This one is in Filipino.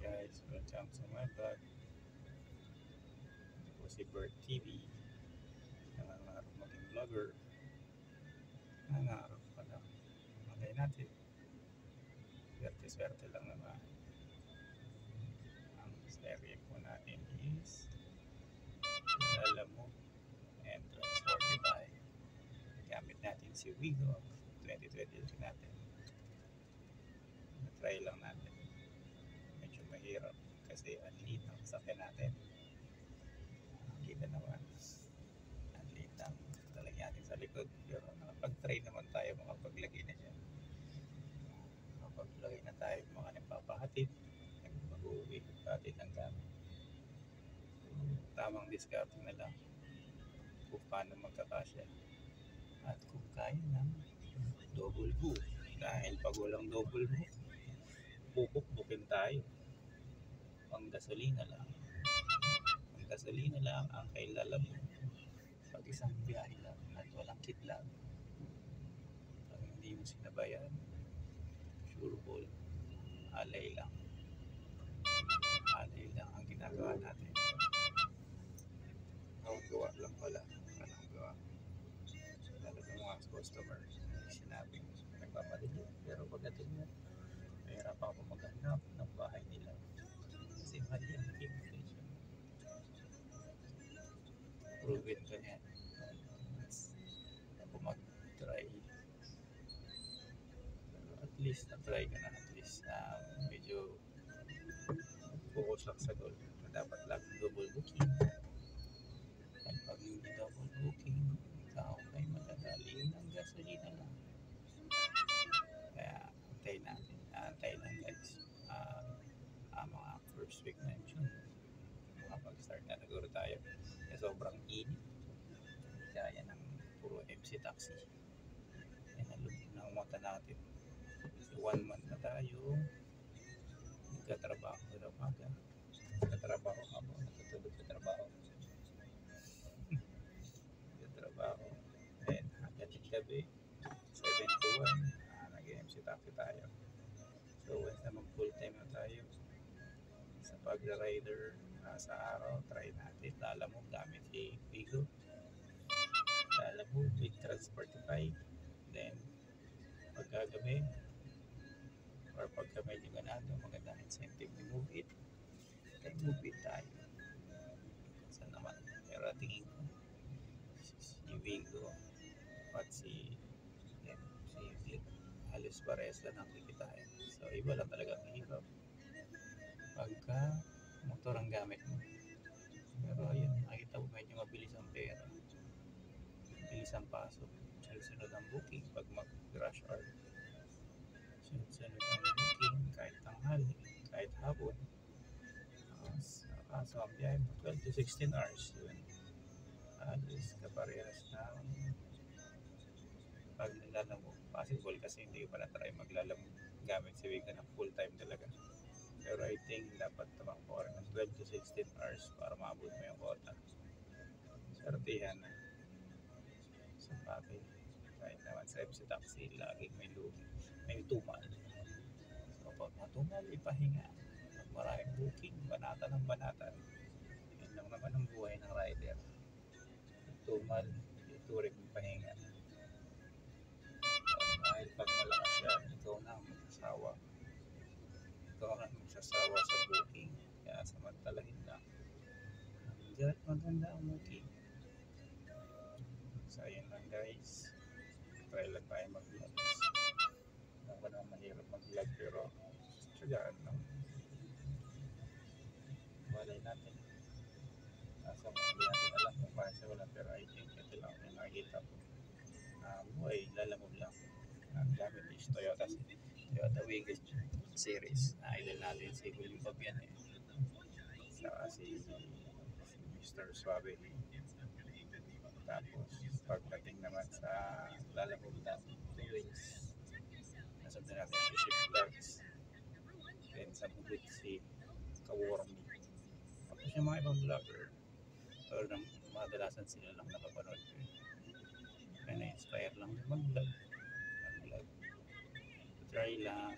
guys, welcome to my vlog. Ito po si Bert TV. Nangangarap maging vlogger. Nangangarap pa lang. Malay natin. Swerte-swerte lang naman. Ang serye po natin is Lalamove Entrance 45. Gamit natin si Wigo 2023 natin. Na-try lang natin. Medyo mahirap kasi ang liit ng sasakyan natin. Kita naman. Ang liit ng lalagyan natin sa likod. Pero nakapag-try naman tayo makapaglagay na siya. Makapaglagay na tayo mga nagpapahatid. Mag-uwi hatid ng gamit. So, tamang discarding na lang kung paano magkakasya. At kung kaya ng double book. Dahil pag walang double book, bubuk-bukin tayo. Pang gasolina lang. Pang gasolina lang ang kailalam mo. Pag isang biyahe lang at walang kitlag. Pag hindi mo sinabayan, sure ball, alay lang. Alay lang ang ginagawa natin. Ang gawa lang pala. Anong gawa? Talagang mga customer, sinabing nagpapadali. Pero pagdating mo, mahirap ako maghanap ng bahay nila. Kasi mali ang invitation. Prove it ka niyan. Ako mag-try. Pero at least na-try ka na. At least medyo focus lang sa goal. Dapat lang double booking. At pag hindi double booking, ikaw ay madadali ng gasolina lang. Kaya antay natin. Antay lang guys. Mga first week na yun. Makapag-start na naguro tayo. Sobrang init. Kaya ng puro MC taxi. Yan ang lubog ng mata natin. Kasi 1 month na tayo. Nagkatrabaho na umaga. Nagkatrabaho ako. Natutulog sa trabaho. Nagkatrabaho. And hanggang gabi, 7 to 1, nag-MC taxi tayo. So once na mag-full time na tayo sa pag-rider sa araw, try natin. Lalamove gamit si Vigo. Lalamove with Trans45. Then pagkagabi or pagka medyo ganado, magandang incentive ni Move It. Kaya Move It tayo. Saan naman? Pero tingin ko si Vigo at si Flip halos parehas lang ang kikitain. So iba lang talaga ang hirap pagka motor ang gamit mo. Pero ayun, nakita mo medyo mabilis ang pera, mabilis ang pasok, sunod ang booking pag mag-rush hour, sunod ang booking kahit tanghali, kahit hapon. So ang biyahe mo 12 to 16 hours yun. Halos kaparehas na pag naglalamove. Possible kasi hindi ko pa na-try maglalamove gamit si Wigo ng full time talaga. Pero I think dapat tumakbo rin ng 12 to 16 hours para maabot mo yung quota. Sortihan na. So bakit? Kahit naman sa MC Taxi, laging may lugi. May tumal. So pag matumal, ipahinga. Pag maraming booking, banatan ng banatan. Yan lang naman ang buhay ng rider. Tumal, ituring ng pahinga. Dahil pag malakas yan, ikaw na ang magsasawa. Ikaw ang magsasawa sa booking. Kaya samantalahin lang. Hanggat maganda ang booking. So ayun lang guys. Try lang tayo mag-vlog. Alam ko naman mahirap mag-vlog pero tsagaan lang. Walay natin. Nasa hindi natin alam kung paano siya wala pero I think ito lang yung nakikita ko. Buhay, Lalamove lang. Ang gamit is Toyota Wigo series. Idol natin si William Fabian saka si Mr. Suave. Tapos pagdating naman sa Lalamove na 2 wings, nasundan natin si Shift Vlogs, then sa bukit si Kawormi. Tapos yung mga ibang vlogger or madalasan sila lang nakapanood ko. Kaya na-inspire lang mag-vlog. Try lang.